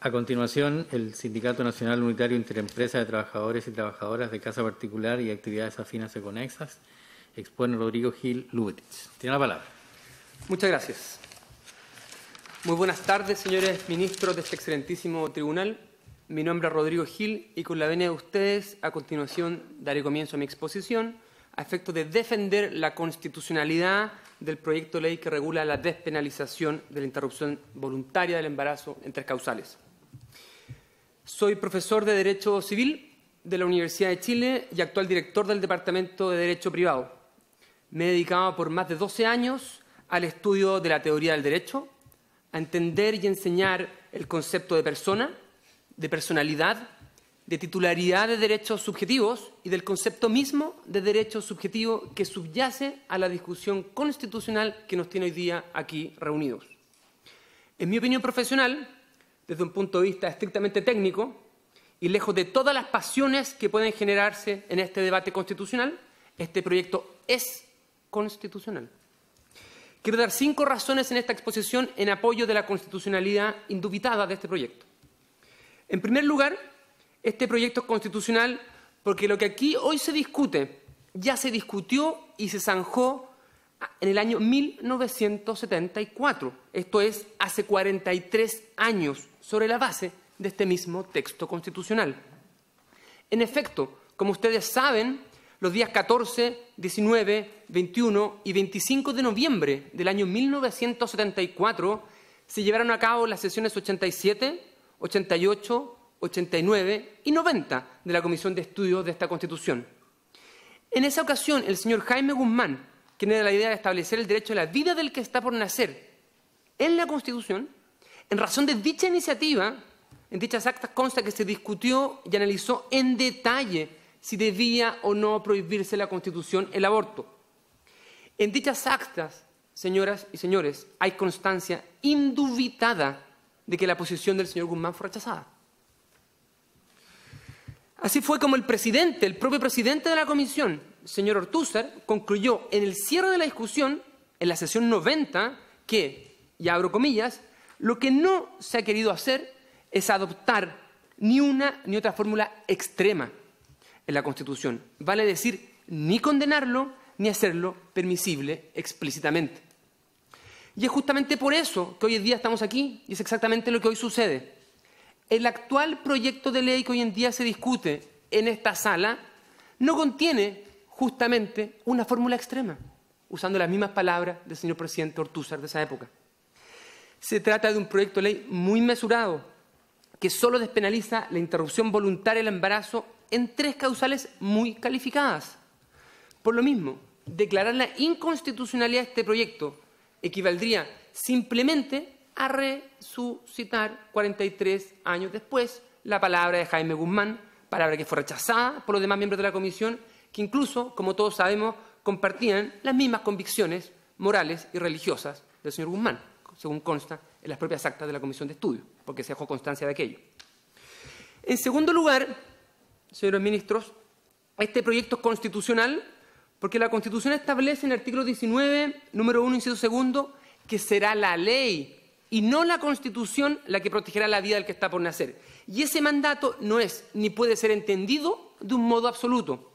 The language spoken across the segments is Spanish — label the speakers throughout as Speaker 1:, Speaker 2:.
Speaker 1: A continuación, el Sindicato Nacional Unitario Interempresa de Trabajadores y Trabajadoras de Casa Particular y Actividades Afinas y Conexas expone Rodrigo Gil Lubetich. Tiene la palabra.
Speaker 2: Muchas gracias. Muy buenas tardes, señores ministros de este excelentísimo tribunal. Mi nombre es Rodrigo Gil y con la venia de ustedes, a continuación daré comienzo a mi exposición a efecto de defender la constitucionalidad del proyecto de ley que regula la despenalización de la interrupción voluntaria del embarazo en 3 causales. Soy profesor de Derecho Civil de la Universidad de Chile y actual director del Departamento de Derecho Privado. Me he dedicado por más de 12 años al estudio de la teoría del derecho, a entender y enseñar el concepto de persona, de personalidad, de titularidad de derechos subjetivos y del concepto mismo de derecho subjetivo que subyace a la discusión constitucional que nos tiene hoy día aquí reunidos. En mi opinión profesional, desde un punto de vista estrictamente técnico y lejos de todas las pasiones que pueden generarse en este debate constitucional, este proyecto es constitucional. Quiero dar 5 razones en esta exposición en apoyo de la constitucionalidad indubitada de este proyecto. En primer lugar, este proyecto es constitucional porque lo que aquí hoy se discute ya se discutió y se zanjó en el año 1974. Esto es, hace 43 años, sobre la base de este mismo texto constitucional. En efecto, como ustedes saben, los días 14, 19, 21 y 25 de noviembre del año 1974 se llevaron a cabo las sesiones 87, 88, 89 y 90 de la Comisión de Estudios de esta Constitución. En esa ocasión, el señor Jaime Guzmán, quien era la idea de establecer el derecho a la vida del que está por nacer en la Constitución, en razón de dicha iniciativa, en dichas actas consta que se discutió y analizó en detalle si debía o no prohibirse la Constitución el aborto. En dichas actas, señoras y señores, hay constancia indubitada de que la posición del señor Guzmán fue rechazada. Así fue como el propio presidente de la comisión, señor Ortúzar, concluyó en el cierre de la discusión, en la sesión 90, que, y abro comillas, lo que no se ha querido hacer es adoptar ni una ni otra fórmula extrema en la Constitución. Vale decir, ni condenarlo, ni hacerlo permisible explícitamente. Y es justamente por eso que hoy en día estamos aquí, y es exactamente lo que hoy sucede. El actual proyecto de ley que hoy en día se discute en esta sala no contiene justamente una fórmula extrema, usando las mismas palabras del señor presidente Ortúzar de esa época. Se trata de un proyecto de ley muy mesurado, que solo despenaliza la interrupción voluntaria del embarazo en 3 causales muy calificadas. Por lo mismo, declarar la inconstitucionalidad de este proyecto equivaldría simplemente a resucitar 43 años después la palabra de Jaime Guzmán, palabra que fue rechazada por los demás miembros de la comisión, que incluso, como todos sabemos, compartían las mismas convicciones morales y religiosas del señor Guzmán, según consta en las propias actas de la comisión de estudio, porque se dejó constancia de aquello. En segundo lugar, señores ministros, este proyecto es constitucional porque la Constitución establece en el artículo 19, número 1, inciso segundo, que será la ley y no la Constitución la que protegerá la vida del que está por nacer. Y ese mandato no es ni puede ser entendido de un modo absoluto.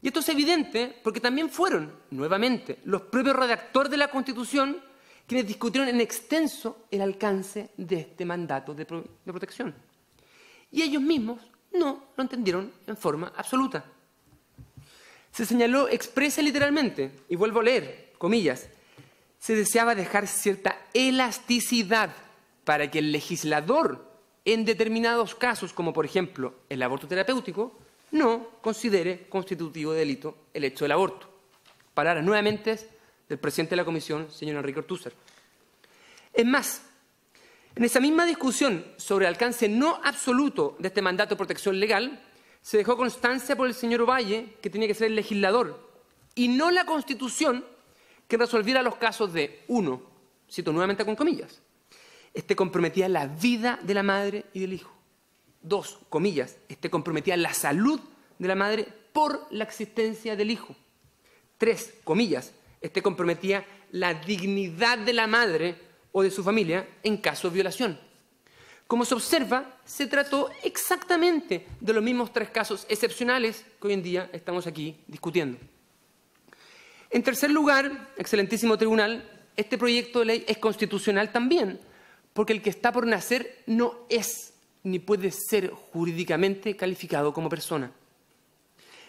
Speaker 2: Y esto es evidente porque también fueron, nuevamente, los propios redactores de la Constitución quienes discutieron en extenso el alcance de este mandato de protección. Y ellos mismos no lo entendieron en forma absoluta. Se señaló expresa literalmente, y vuelvo a leer, comillas, se deseaba dejar cierta elasticidad para que el legislador, en determinados casos, como por ejemplo el aborto terapéutico, no considere constitutivo de delito el hecho del aborto. Palabras nuevamente del presidente de la comisión, señor Enrique Ortúzar. Es más, en esa misma discusión sobre el alcance no absoluto de este mandato de protección legal, se dejó constancia por el señor Ovalle que tenía que ser el legislador y no la Constitución que resolviera los casos de, 1, cito nuevamente con comillas, comprometía la vida de la madre y del hijo. 2, comillas, comprometía la salud de la madre por la existencia del hijo. 3, comillas, comprometía la dignidad de la madre o de su familia en caso de violación. Como se observa, se trató exactamente de los mismos 3 casos excepcionales que hoy en día estamos aquí discutiendo. En tercer lugar, excelentísimo tribunal, este proyecto de ley es constitucional también, porque el que está por nacer no es ni puede ser jurídicamente calificado como persona.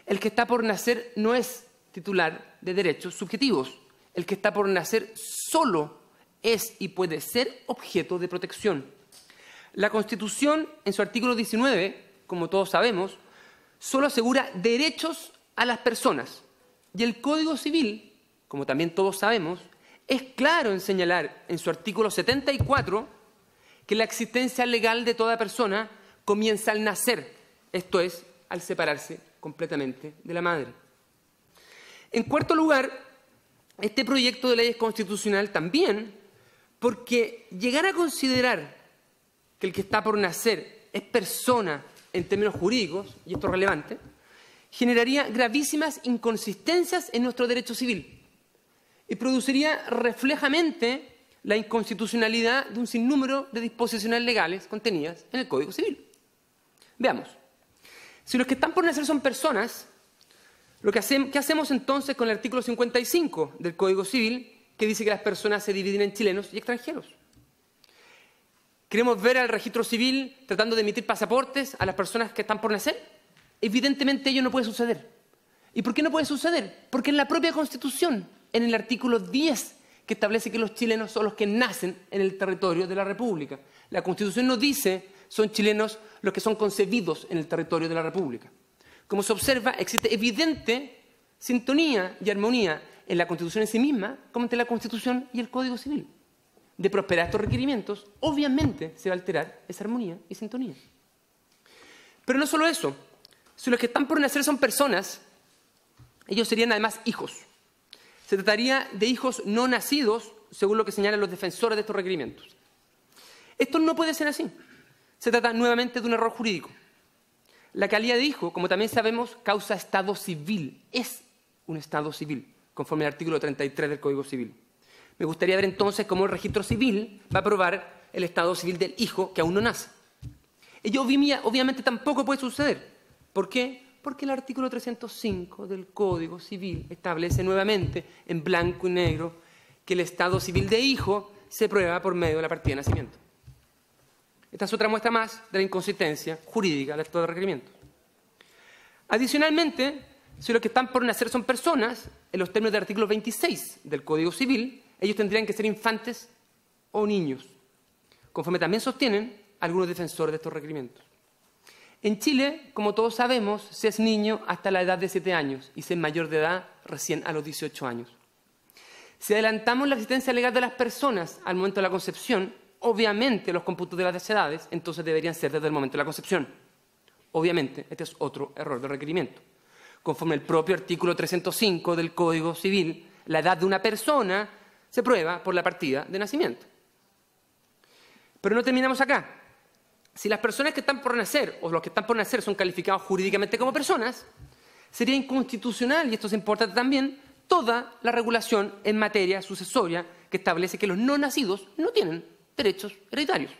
Speaker 2: El que está por nacer no es titular de derechos subjetivos. El que está por nacer solo es y puede ser objeto de protección. La Constitución, en su artículo 19, como todos sabemos, solo asegura derechos a las personas. Y el Código Civil, como también todos sabemos, es claro en señalar en su artículo 74 que la existencia legal de toda persona comienza al nacer, esto es, al separarse completamente de la madre. En cuarto lugar, este proyecto de ley es constitucional también porque llegar a considerar que el que está por nacer es persona en términos jurídicos, y esto es relevante, generaría gravísimas inconsistencias en nuestro derecho civil y produciría reflejamente la inconstitucionalidad de un sinnúmero de disposiciones legales contenidas en el Código Civil. Veamos. Si los que están por nacer son personas, ¿qué hacemos entonces con el artículo 55 del Código Civil que dice que las personas se dividen en chilenos y extranjeros? ¿Queremos ver al registro civil tratando de emitir pasaportes a las personas que están por nacer? Evidentemente ello no puede suceder. ¿Y por qué no puede suceder? Porque en la propia Constitución, en el artículo 10, que establece que los chilenos son los que nacen en el territorio de la República. La Constitución no dice son chilenos los que son concebidos en el territorio de la República. Como se observa, existe evidente sintonía y armonía en la Constitución en sí misma como entre la Constitución y el Código Civil. De prosperar estos requerimientos, obviamente se va a alterar esa armonía y sintonía. Pero no solo eso. Si los que están por nacer son personas, ellos serían además hijos. Se trataría de hijos no nacidos, según lo que señalan los defensores de estos requerimientos. Esto no puede ser así. Se trata nuevamente de un error jurídico. La calidad de hijo, como también sabemos, causa estado civil. Es un estado civil, conforme al artículo 33 del Código Civil. Me gustaría ver entonces cómo el registro civil va a probar el estado civil del hijo que aún no nace. Ello obviamente tampoco puede suceder. ¿Por qué? Porque el artículo 305 del Código Civil establece nuevamente, en blanco y negro, que el estado civil de hijo se prueba por medio de la partida de nacimiento. Esta es otra muestra más de la inconsistencia jurídica de estos requerimientos. Adicionalmente, si los que están por nacer son personas, en los términos del artículo 26 del Código Civil, ellos tendrían que ser infantes o niños, conforme también sostienen algunos defensores de estos requerimientos. En Chile, como todos sabemos, se es niño hasta la edad de 7 años y se es mayor de edad recién a los 18 años. Si adelantamos la existencia legal de las personas al momento de la concepción, obviamente los cómputos de las edades entonces deberían ser desde el momento de la concepción. Obviamente, este es otro error de requerimiento. Conforme el propio artículo 305 del Código Civil, la edad de una persona se prueba por la partida de nacimiento. Pero no terminamos acá. Si las personas que están por nacer o los que están por nacer son calificados jurídicamente como personas, sería inconstitucional, y esto es importante también, toda la regulación en materia sucesoria que establece que los no nacidos no tienen derechos hereditarios.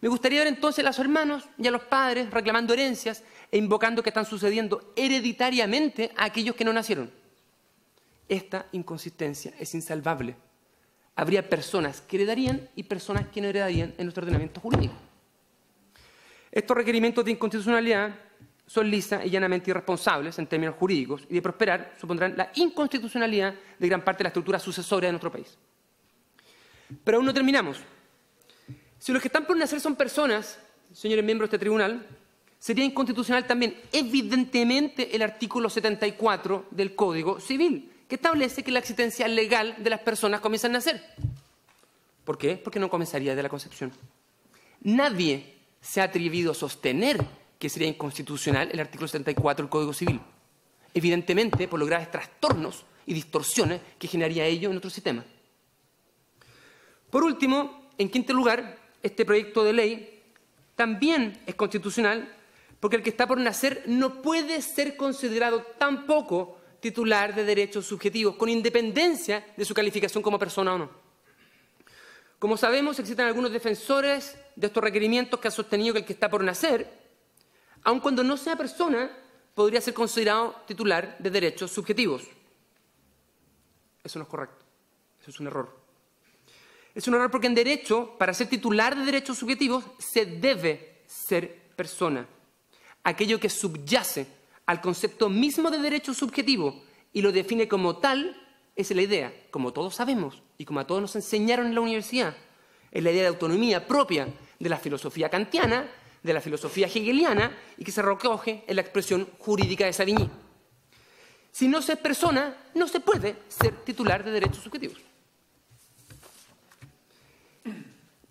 Speaker 2: Me gustaría ver entonces a los hermanos y a los padres reclamando herencias e invocando que están sucediendo hereditariamente a aquellos que no nacieron. Esta inconsistencia es insalvable. Habría personas que heredarían y personas que no heredarían en nuestro ordenamiento jurídico. Estos requerimientos de inconstitucionalidad son lisa y llanamente irresponsables en términos jurídicos y de prosperar supondrán la inconstitucionalidad de gran parte de la estructura sucesoria de nuestro país. Pero aún no terminamos. Si los que están por nacer son personas, señores miembros de este tribunal, sería inconstitucional también, evidentemente, el artículo 74 del Código Civil, que establece que la existencia legal de las personas comienza a nacer. ¿Por qué? Porque no comenzaría de la concepción. Nadie se ha atrevido a sostener que sería inconstitucional el artículo 74 del Código Civil. Evidentemente, por los graves trastornos y distorsiones que generaría ello en nuestro sistema. Por último, en quinto lugar, este proyecto de ley también es constitucional porque el que está por nacer no puede ser considerado tampoco titular de derechos subjetivos, con independencia de su calificación como persona o no. Como sabemos, existen algunos defensores de estos requerimientos que han sostenido que el que está por nacer, aun cuando no sea persona, podría ser considerado titular de derechos subjetivos. Eso no es correcto. Eso es un error. Es un error porque en derecho, para ser titular de derechos subjetivos, se debe ser persona. Aquello que subyace al concepto mismo de derecho subjetivo y lo define como tal, es la idea, como todos sabemos y como a todos nos enseñaron en la universidad, es la idea de autonomía propia de la filosofía kantiana, de la filosofía hegeliana y que se recoge en la expresión jurídica de Savigny. Si no se es persona, no se puede ser titular de derechos subjetivos.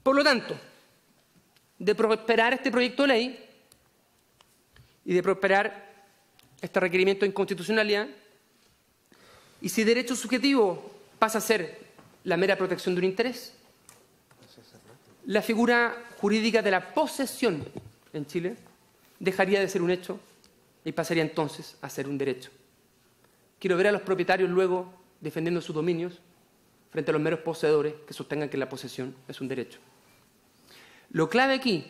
Speaker 2: Por lo tanto, de prosperar este proyecto de ley y de prosperar este requerimiento de inconstitucionalidad, y si derecho subjetivo pasa a ser la mera protección de un interés, la figura jurídica de la posesión en Chile dejaría de ser un hecho y pasaría entonces a ser un derecho. Quiero ver a los propietarios luego defendiendo sus dominios frente a los meros poseedores que sostengan que la posesión es un derecho. Lo clave aquí,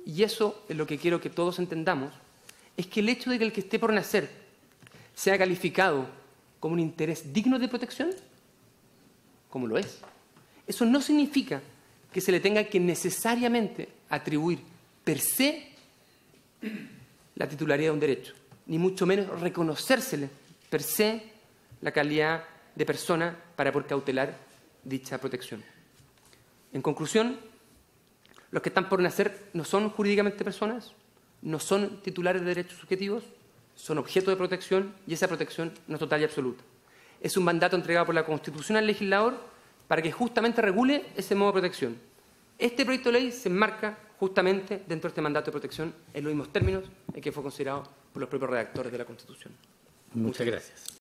Speaker 2: y eso es lo que quiero que todos entendamos, es que el hecho de que el que esté por nacer sea calificado como un interés digno de protección, como lo es, eso no significa que se le tenga que necesariamente atribuir per se la titularidad de un derecho, ni mucho menos reconocérsele per se la calidad de persona para poder cautelar dicha protección. En conclusión, los que están por nacer no son jurídicamente personas, no son titulares de derechos subjetivos, son objeto de protección y esa protección no es total y absoluta. Es un mandato entregado por la Constitución al legislador para que justamente regule ese modo de protección. Este proyecto de ley se enmarca justamente dentro de este mandato de protección en los mismos términos en que fue considerado por los propios redactores de la Constitución.
Speaker 1: Muchas gracias.